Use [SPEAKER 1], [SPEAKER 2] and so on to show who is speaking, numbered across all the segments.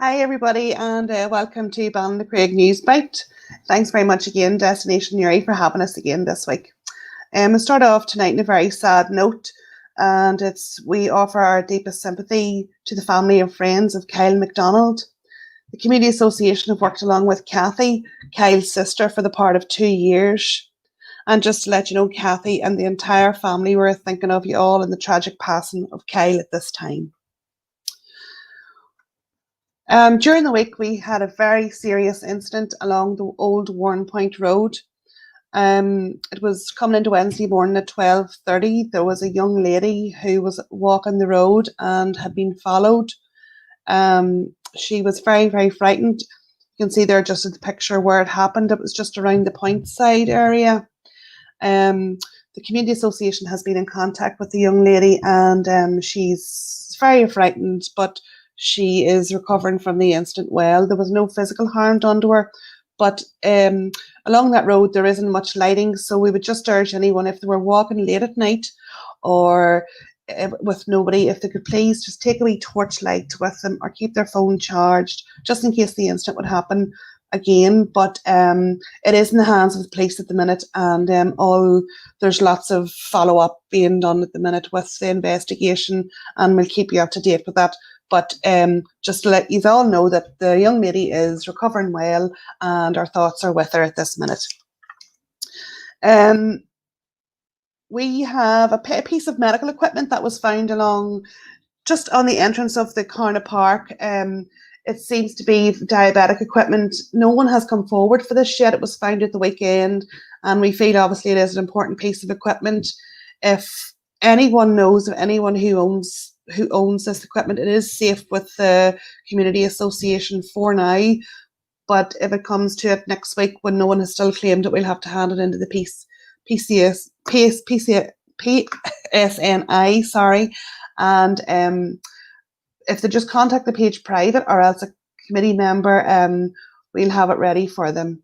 [SPEAKER 1] Hi, everybody, and welcome to Ballinacraig News Byte. Thanks very much again, Destination Newry, for having us again this week. We'll start off tonight on a very sad note, and we offer our deepest sympathy to the family and friends of Kyle McDonald. The Community Association have worked along with Kathy, Kyle's sister, for the part of 2 years. And just to let you know, Kathy and the entire family were thinking of you all in the tragic passing of Kyle at this time. During the week, we had a very serious incident along the old Warren Point Road. It was coming into Wednesday morning at 12:30. There was a young lady who was walking the road and had been followed. She was very, very frightened. You can see there just in the picture where it happened. It was just around the Point side area. The Community Association has been in contact with the young lady, and she's very frightened, but she is recovering from the incident well. There was no physical harm done to her, but along that road there isn't much lighting, so we would just urge anyone, if they were walking late at night or with nobody, if they could please just take a wee torchlight with them or keep their phone charged, just in case the incident would happen again. But it is in the hands of the police at the minute, and there's lots of follow-up being done at the minute with the investigation, and we'll keep you up to date with that. But just to let you all know that the young lady is recovering well, and our thoughts are with her at this minute. We have a piece of medical equipment that was found along just on the entrance of the Carla Park. It seems to be diabetic equipment. No one has come forward for this yet. It was found at the weekend, and we feel obviously it is an important piece of equipment. If anyone knows of anyone who owns this equipment, it is safe with the Community Association for now. But if it comes to it next week when no one has still claimed it, we'll have to hand it into the PSNI, sorry. And if they just contact the page private or else a committee member, we'll have it ready for them.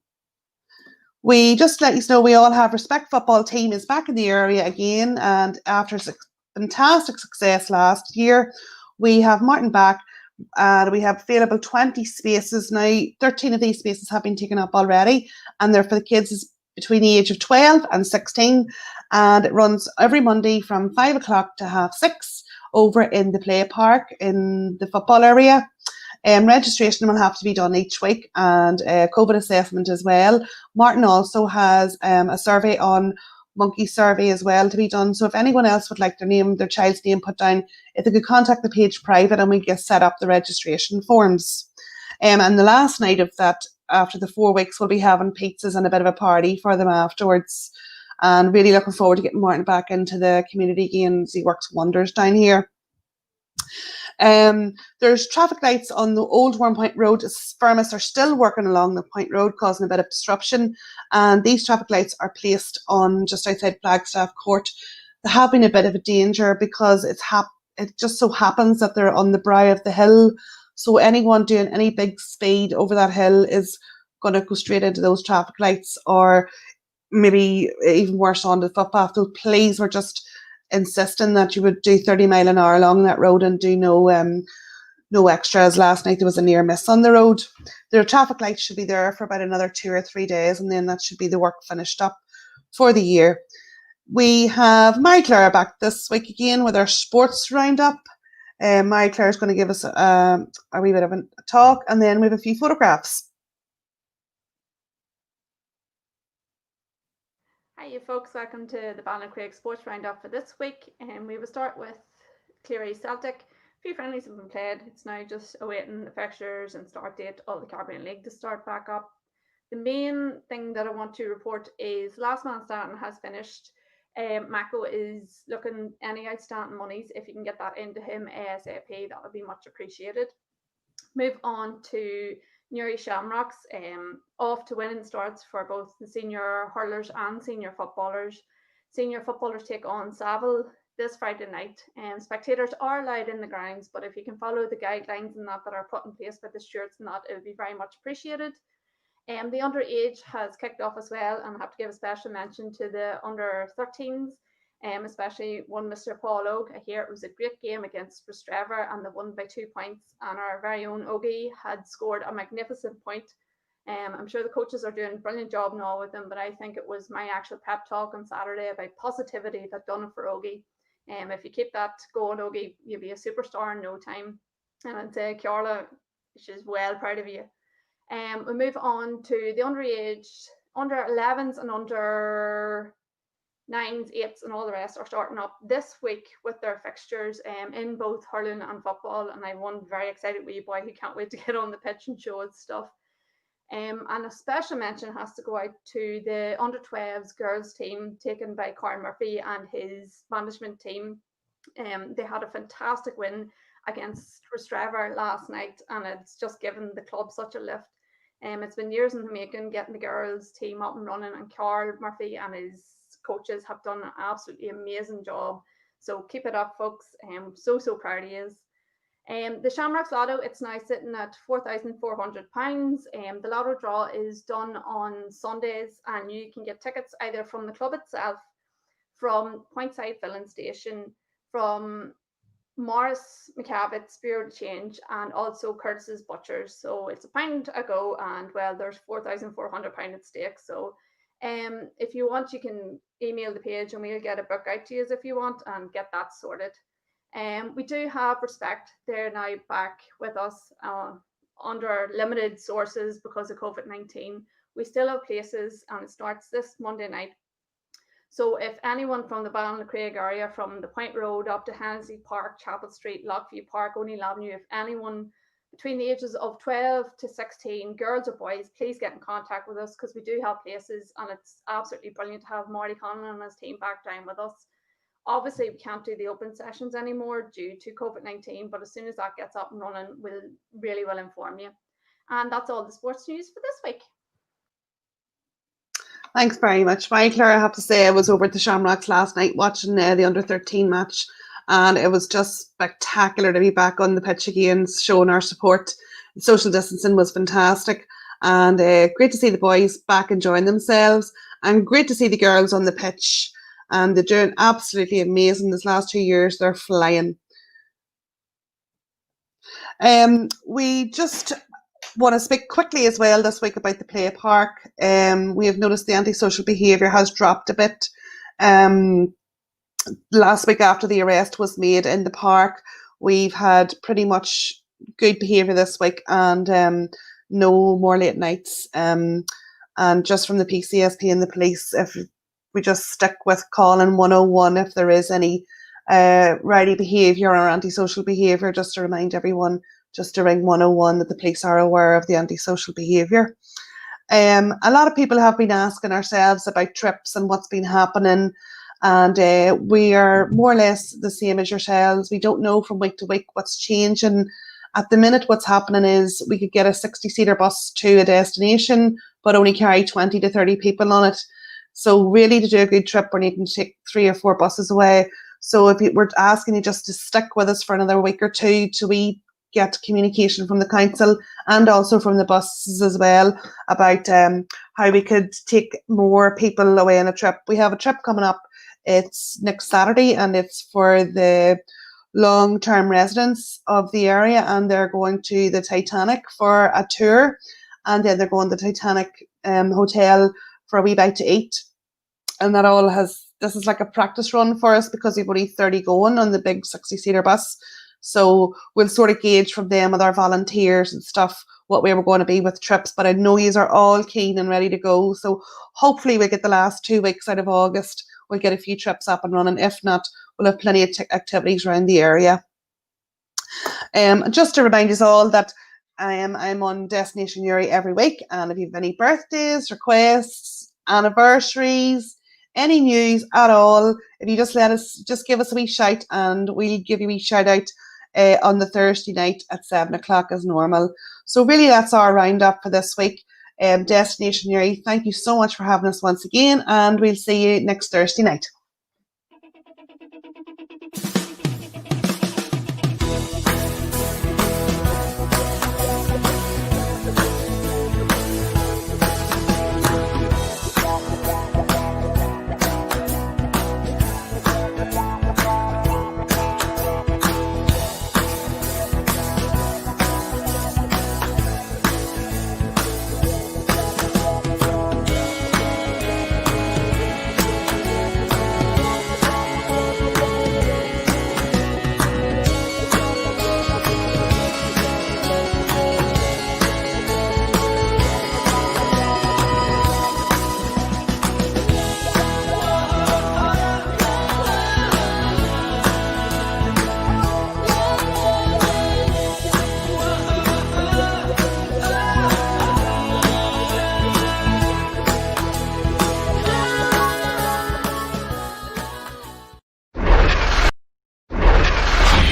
[SPEAKER 1] We just let you know we all have Respect Football team is back in the area again, and after fantastic success last year, we have Martin back, and we have available 20 spaces now. 13 of these spaces have been taken up already, and they're for the kids between the age of 12 and 16, and it runs every Monday from 5 o'clock to 6:30 over in the play park in the football area. Registration will have to be done each week, and COVID assessment as well. Martin also has a survey on monkey survey as well to be done. So if anyone else would like their child's name put down, if they could contact the page private, and we get set up the registration forms. And the last night of that, after the 4 weeks, we'll be having pizzas and a bit of a party for them afterwards. And really looking forward to getting Martin back into the community again. He works wonders down here. There's traffic lights on the old Warren Point Road. Firmus are still working along the Point Road, causing a bit of disruption, and these traffic lights are placed on just outside Flagstaff Court. They have been a bit of a danger because it just so happens that they're on the brow of the hill, so anyone doing any big speed over that hill is going to go straight into those traffic lights, or maybe even worse, on the footpath. So please, we're just insisting that you would do 30 mile an hour along that road and do no extras. Last night there was a near miss on the road. The traffic lights should be there for about another 2 or 3 days, and then that should be the work finished up for the year. We have Mary Clara back this week again with our sports roundup. Mary Claire is going to give us a wee bit of a talk, and then we have a few photographs.
[SPEAKER 2] Hi folks, welcome to the Ballinacraig Sports Roundup for this week, and we will start with Cleary Celtic. A few friendlies have been played. It's now just awaiting the fixtures and start date of the Caribbean League to start back up. The main thing that I want to report is last man standing has finished. Mako is looking any outstanding monies. If you can get that into him ASAP, that would be much appreciated. Move on to Newry Shamrocks, off to winning starts for both the senior hurlers and senior footballers. Senior footballers take on Saville this Friday night. Spectators are allowed in the grounds, but if you can follow the guidelines and that are put in place by the stewards and that, it would be very much appreciated. The underage has kicked off as well, and I have to give a special mention to the under 13s. especially one Mr. Paul Oak. I hear it was a great game against Rostrevor and they won by 2 points. And our very own Ogie had scored a magnificent point. I'm sure the coaches are doing a brilliant job now with them, but I think it was my actual pep talk on Saturday about positivity that done it for Ogie. If you keep that going, Ogie, you'll be a superstar in no time. And I'd say Carla, she's well proud of you. We move on to the underage, under 11s and under 9s, 8s, and all the rest are starting up this week with their fixtures in both hurling and football. And I have one very excited wee boy who can't wait to get on the pitch and show his stuff. And a special mention has to go out to the under 12s girls team taken by Carl Murphy and his management team. They had a fantastic win against Rostrevor last night, and it's just given the club such a lift. It's been years in the making getting the girls team up and running, and Carl Murphy and his coaches have done an absolutely amazing job. So keep it up, folks. So proud of you. The Shamrocks Lotto, it's now sitting at £4,400. The Lotto draw is done on Sundays, and you can get tickets either from the club itself, from Pointside Filling Station, from Morris McCavitt Spirit of Change, and also Curtis's Butchers. So it's £1 a go, and well, there's £4,400 at stake. So if you want, you can email the page and we'll get a book out to you if you want and get that sorted. We do have Respect. They're now back with us under limited sources because of COVID-19. We still have places, and it starts this Monday night. So if anyone from the Ballinacraig area, from the Point Road up to Hennessy Park, Chapel Street, Lockview Park, O'Neill Avenue, if anyone between the ages of 12 to 16, girls or boys, please get in contact with us because we do have places, and it's absolutely brilliant to have Marty Conlon and his team back down with us. Obviously, we can't do the open sessions anymore due to COVID-19, but as soon as that gets up and running, we'll really will inform you. And that's all the sports news for this week.
[SPEAKER 1] Thanks very much, Michael. I have to say I was over at the Shamrocks last night watching the under-13 match, and it was just spectacular to be back on the pitch again, showing our support. The social distancing was fantastic, and great to see the boys back enjoying themselves, and great to see the girls on the pitch. And they're doing absolutely amazing. This last 2 years, they're flying. We just want to speak quickly as well this week about the play park. We have noticed the antisocial behaviour has dropped a bit. Last week after the arrest was made in the park, we've had pretty much good behaviour this week, and no more late nights. And just from the PCSP and the police, if we just stick with calling 101 if there is any rowdy behaviour or antisocial behaviour, just to remind everyone just to ring 101, that the police are aware of the antisocial behaviour. A lot of people have been asking ourselves about trips and what's been happening, and we are more or less the same as yourselves. We don't know from week to week what's changing. At the minute, what's happening is we could get a 60-seater bus to a destination but only carry 20 to 30 people on it. So really, to do a good trip, we're needing to take 3 or 4 buses away. So if we're asking you just to stick with us for another week or two till we get communication from the council and also from the buses as well about how we could take more people away on a trip. We have a trip coming up. It's next Saturday, and it's for the long-term residents of the area, and they're going to the Titanic for a tour, and then they're going to the Titanic hotel for a wee bite to eat. And that all this is like a practice run for us because we've only 30 going on the big 60-seater bus. So we'll sort of gauge from them with our volunteers and stuff what way we're going to be with trips. But I know you are all keen and ready to go. So hopefully we'll get the last 2 weeks out of August. We'll get a few trips up and running. If not, we'll have plenty of activities around the area. Just to remind us all that I'm on Destination Uri every week. And if you have any birthdays, requests, anniversaries, any news at all, if you just give us a wee shout, and we'll give you a wee shout out on the Thursday night at 7 o'clock as normal. So really, that's our roundup for this week. Destination Uri, thank you so much for having us once again, and we'll see you next Thursday night.